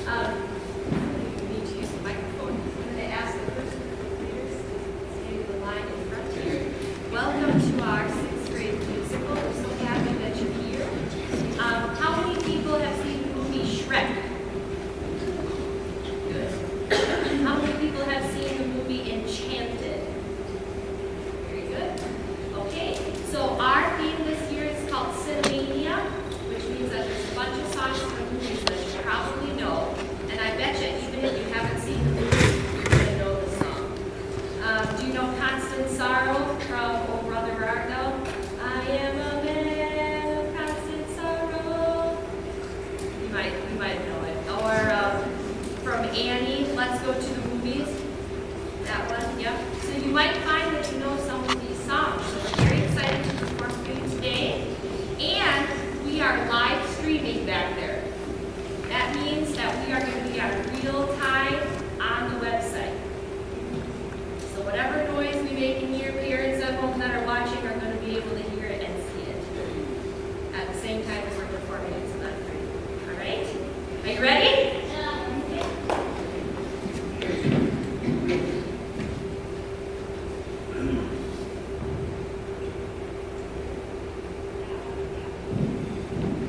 You need to use the microphone. I'm going to ask the first graders to stay in the line in front here. Welcome to our sixth grade musical. We're so happy that you're here. How many people have seen the movie Shrek? Good. How many people have seen the movie Enchanted? Very good. Okay, so our theme this year is called Cinemania, which means that there's a bunch of songs from movies that you probably know. And I bet you, even if you haven't seen the movie, you're going to know the song. Do you know Constant Sorrow from Oh Brother Where Art Thou? I am a man of constant sorrow. You might know it. Or from Annie, Let's Go to the Movies. That one, yep. So you might find that you know some of these songs. So we're very excited to perform for you today. And we are live streaming back there. That means that we are going to be on real time on the website. So whatever noise we make in here, parents at home that are watching are going to be able to hear it and see it at the same time as we're performing it. So that's great. All right? Are you ready?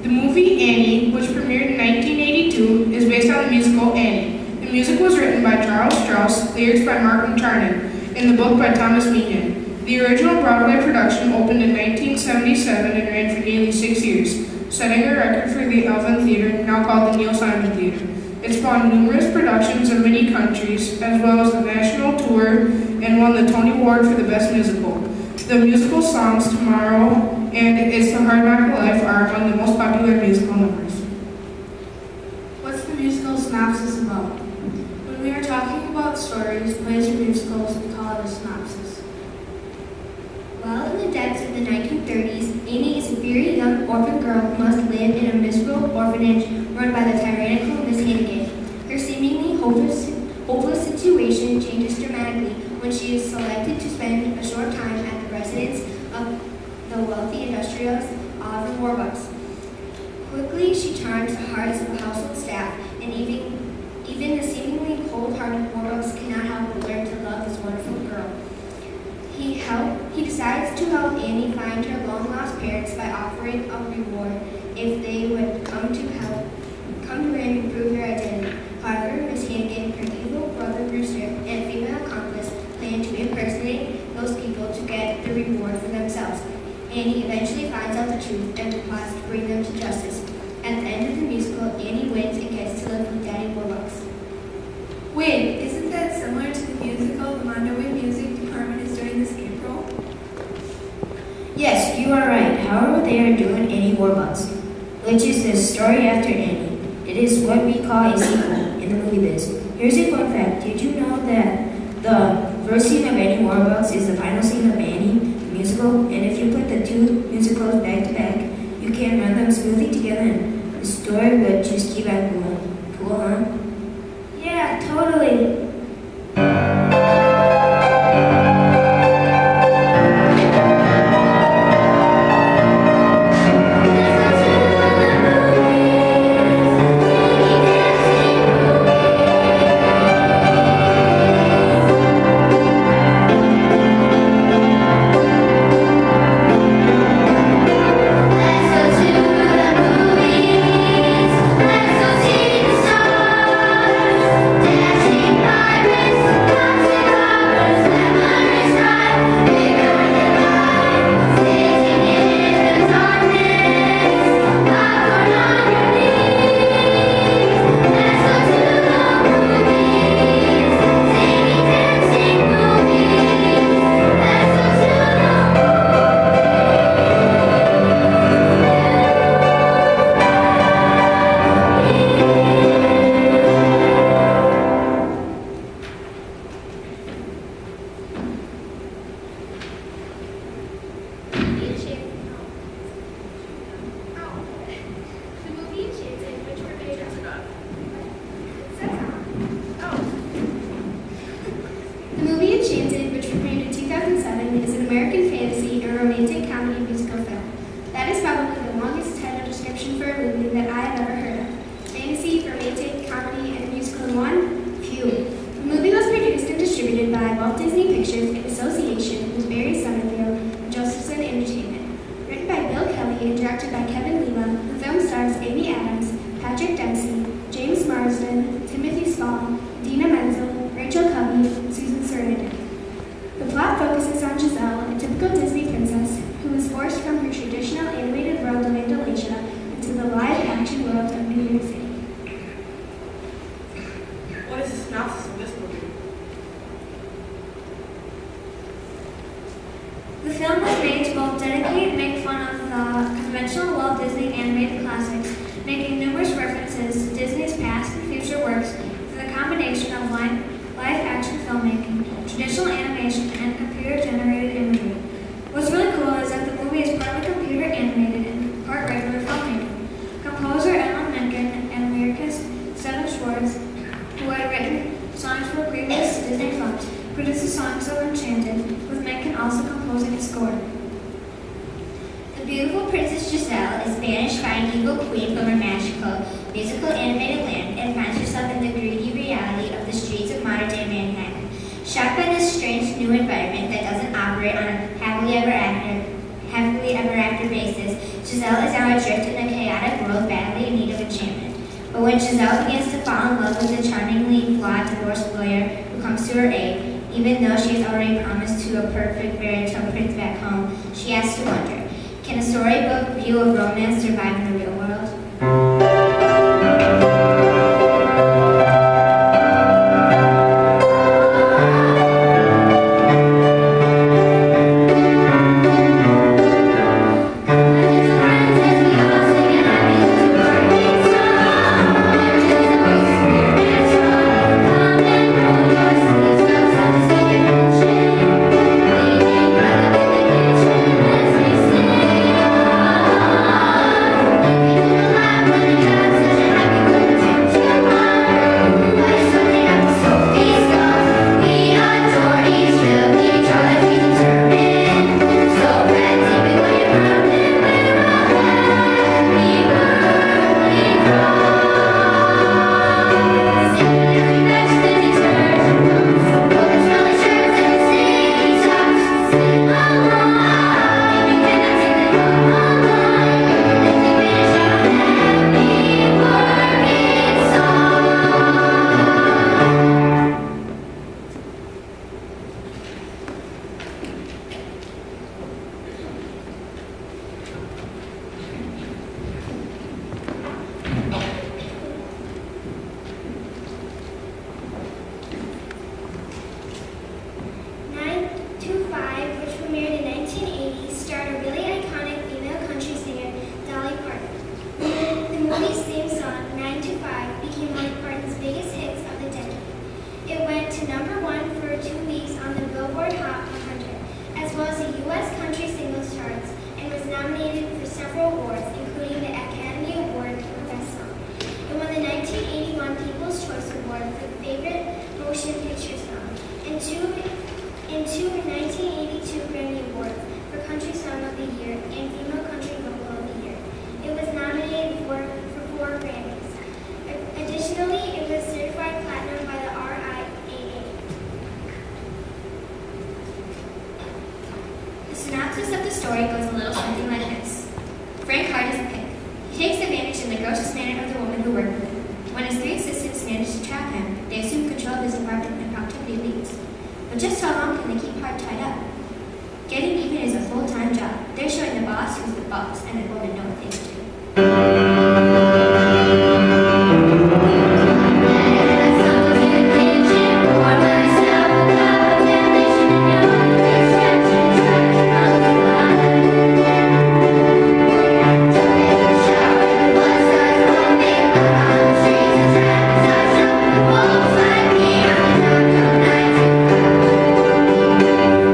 The movie Annie, which premiered in 1982, is based on the musical Annie. The music was written by Charles Strauss, lyrics by Markham Charnin, and the book by Thomas Meehan. The original Broadway production opened in 1977 and ran for nearly 6 years, setting a record for the Elvin Theater, now called the Neil Simon Theater. It spawned numerous productions in many countries, as well as the national tour, and won the Tony Award for the Best Musical. The musical songs Tomorrow and It's the Hard Knock of Life are among the most popular musical numbers. What's the musical synopsis about? When we are talking about stories, plays, or musicals, we call it a synopsis. Well, in the depths of the 1930s, Annie is a very young orphan girl who must live in a miserable orphanage run by the tyrannical Miss Hannigan. Her seemingly hopeless situation changes dramatically when she is selected to spend a short time at the residence of the wealthy industrialist Oliver Warbucks. Quickly, she charms the hearts of the household staff, and even the seemingly cold-hearted Warbucks cannot help but learn to love this wonderful girl. He decides to help Annie find her long-lost parents by offering a reward if they would come to him and prove their identity. However, Miss Hannigan, her evil brother Brewster, and a female accomplice plan to impersonate those people to get the reward for themselves. Annie eventually finds out the truth and plots to bring them to justice. At the end of the musical, Annie wins and gets to live with Daddy Warbucks. Wait, isn't that similar to the musical the Monterey Music Department is doing this April? Yes, you are right. However, they are doing Annie Warbucks, which is the story after Annie. It is what we call a sequel in the movie biz. Here's a fun fact. Did you know that the first scene of Annie Warbucks is the final scene of Annie, the musical? And if you put the two musicals back to back, you can run them smoothly together and the story would just keep on going. Cool, huh? Yeah, totally. Let's go to the movies. Let's go see the stars. plot focuses on Giselle, a typical Disney princess who is forced from her traditional animated world of Andalasia into the live-action world of New York City. What is the synopsis of this movie? The film was made to both dedicate and make fun of the conventional Walt Disney animated classics, making numerous references to Disney's past and future works through the combination of live-action filmmaking, traditional animation, and computer-generated imagery. What's really cool is that the movie is partly computer animated and part regular filmmaking. Composer Alan Menken and lyricist Stephen Schwartz, who had written songs for previous Disney films, produced the songs of Enchanted, with Menken also composing a score. The beautiful Princess Giselle is banished by an evil queen from her magical, musical animated land and finds herself in the greedy reality of the streets of modern-day Manhattan. Shocked by this strange new environment that doesn't operate on a happily ever after basis, Giselle is now adrift in a chaotic world badly in need of enchantment. But when Giselle begins to fall in love with the charmingly flawed divorce lawyer who comes to her aid, even though she has already promised to a perfect fairy tale prince back home, she has to wonder, can a storybook view of romance survive in the real world?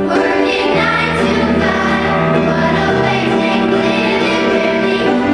Working 9 to 5, what a way to make living really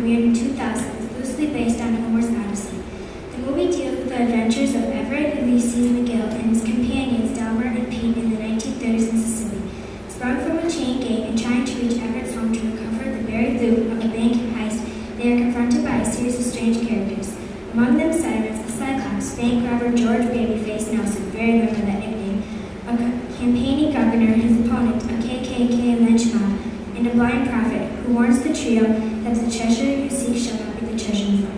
premiered in 2000, is loosely based on Homer's Odyssey. The movie deals with the adventures of Everett Ulysses McGill and his companions Delbert and Pete in the 1930s in Sicily. Sprung from a chain gang and trying to reach Everett's home to recover the buried loot of a bank heist, they are confronted by a series of strange characters. Among them, Cyrus, a Cyclops, bank robber George Babyface Nelson, very remember that nickname, a campaigning governor, his opponent, a KKK lynch mob, and a blind prophet who warns the trio that the treasure you seek shall not be the treasure you find.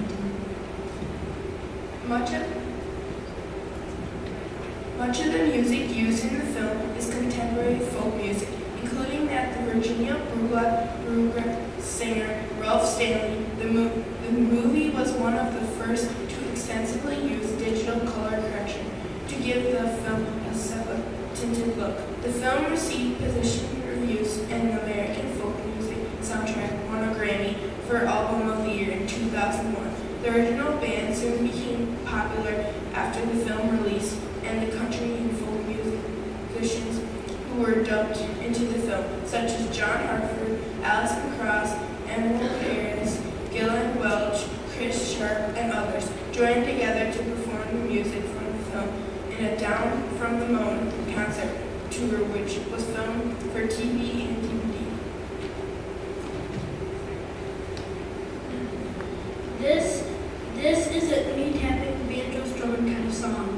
Much of the music used in the film is contemporary folk music, including that the Virginia bluegrass singer Ralph Stanley. The movie was one of the first to extensively use digital color correction to give the film a tinted look. The film received positive reviews and the American Folk Music soundtrack won a Grammy for Album of the Year in 2001. The original band soon became popular after the film release, and the country and folk musicians who were dubbed into the film, such as John Hartford, Alison Krauss, Emmylou Harris, Gillian Welch, Chris Sharp, and others, joined together to perform the music from the film in a Down from the Moon concert tour, which was filmed for TV and DVD. This is a me tapping banjo strumming kind of song.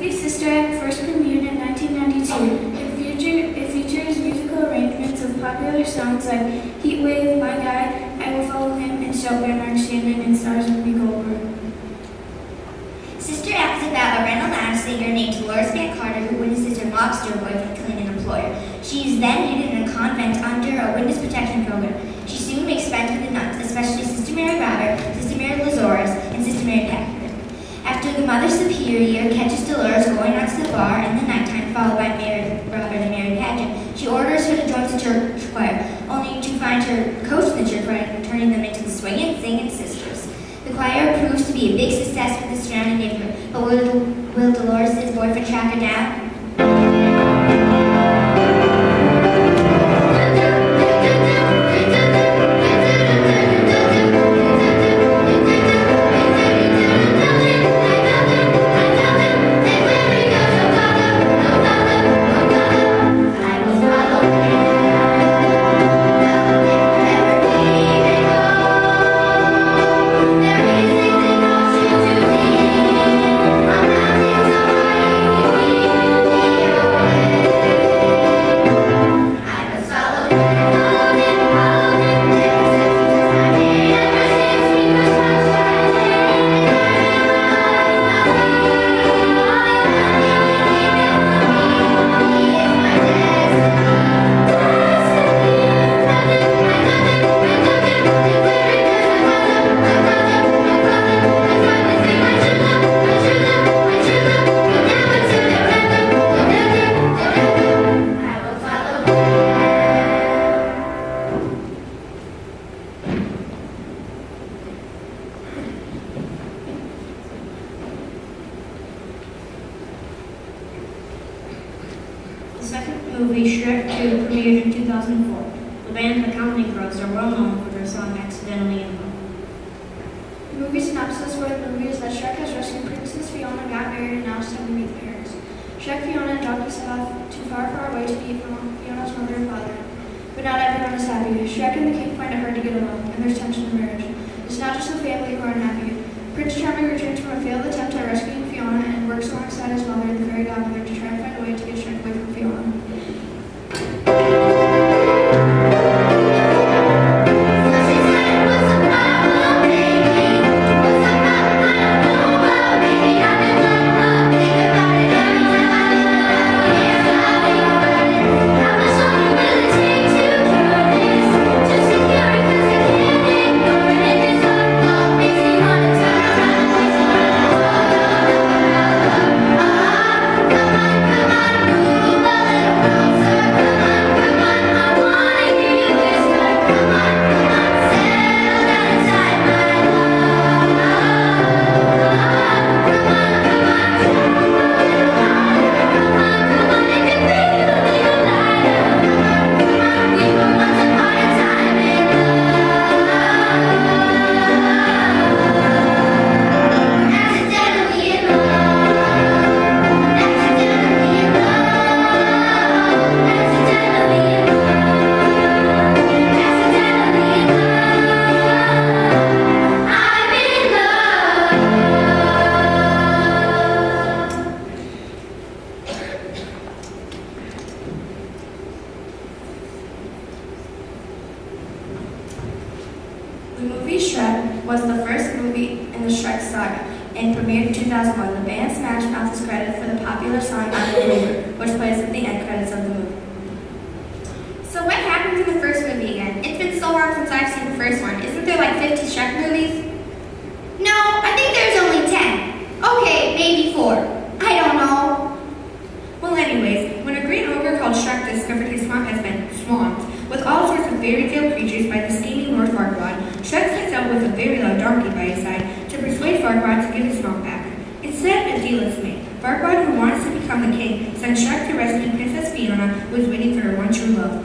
Sister Act first premiered in 1992. It features musical arrangements of popular songs like Heat Wave, My Guy, I Will Follow Him, and Shout by Mark Shannon, and stars Whoopi Goldberg. Sister Act is about a rental lounge singer named Dolores Van Carter who witnesses her mobster boyfriend killing an employer. She is then hidden in a convent under a witness protection program. She soon makes friends with the nuns, especially Sister Mary Robert, Sister Mary Lazarus, and Sister Mary Packard. After the Mother Superior catches Dolores going out to the bar in the nighttime, followed by Mary Robert and Mary Paget, she orders her to join the church choir, only to find her coach in the church choir, turning them into the swinging, singing sisters. The choir proves to be a big success with the surrounding neighborhood, but will Dolores' boyfriend track her down? The second movie, Shrek 2, premiered in 2004. band The Counting Crows are well known for their song Accidentally in Love. The movie synopsis for the movie is that Shrek has rescued Princess Fiona, got married, and now is time to meet the parents. Shrek, Fiona, and Donkey set off to far, far away to meet Fiona's mother and father. But not everyone is happy. Shrek and the king find it hard to get along, and there's tension in marriage. It's not just the family who are unhappy. Prince Charming returns from a failed attempt at rescuing Fiona and works alongside his mother and the fairy godmother to try and find a way to get Shrek away from Fiona. The movie Shrek was the first movie in the Shrek saga and premiered in 2001. The band Smash Mouth is credited for the popular song On the River, which plays at the end credits of the movie. So what happens in the first movie again? It's been so long since I've seen the first one. Isn't there like 50 Shrek movies? No, I think there's only 10. Okay, maybe 4. I don't know. Well, anyways, when a green ogre called Shrek discovered his swamp has been swamped with all sorts of fairy tale creatures by the scheming Lord Farquaad, Shrek sets out with a very loud donkey by his side to persuade Farquaad to give his swamp back. Instead, a deal is made. Farquaad, who wants to become the king, sends Shrek to rescue Princess Fiona, who is waiting for her one true love.